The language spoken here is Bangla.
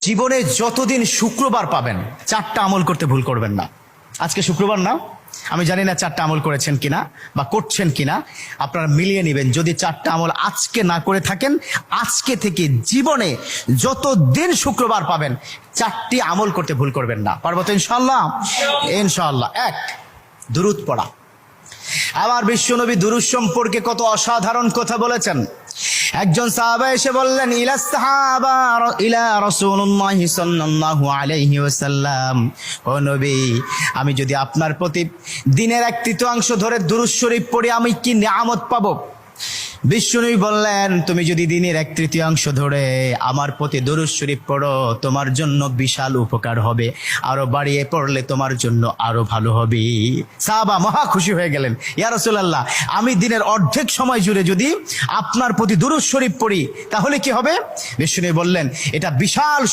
জীবনে যতদিন শুক্রবার পাবেন 4টা আমল করতে ভুল করবেন না। আজকে শুক্রবার না, আমি জানি না 4টা আমল করেছেন কিনা বা করছেন কিনা, আপনারা মিলিয়ে নেবেন। যদি 4টা আমল আজকে না করে থাকেন, আজকে থেকে জীবনে যতদিন শুক্রবার পাবেন 4টি আমল করতে ভুল করবেন না। পারবো তো ইনশাআল্লাহ? ইনশাআল্লাহ। 1, দুরূদ পড়া। আমার বিশ্বনবী দুরূদ সম্পর্কে কত অসাধারণ কথা বলেছেন। একজন সাহাবা এসে বললেন, ইলা রাসূলুল্লাহ সাল্লাল্লাহু আলাইহি ওয়াসাল্লাম, ও নবী, আমি যদি আপনার প্রতি দিনের 1/3 ধরে দুরূদ শরীফ পড়ি আমি কি নিয়ামত পাবো? বিশ্বনবী বললেন, তুমি যদি দিনের 1/3 ধরে আমার প্রতি দুরূদ শরীফ পড়ো তোমার জন্য বিশাল উপকার হবে, আরো বাড়িয়ে পড়লে তোমার জন্য আরো ভালো হবে। সাহাবা মহা খুশি হয়ে গেলেন, ইয়া রাসূলুল্লাহ, আমি দিনের অর্ধেক সময় জুড়ে যদি আপনার প্রতি দুরূদ শরীফ পড়ি তাহলে কি হবে? বিশ্বনবী বললেন, এটা বিশাল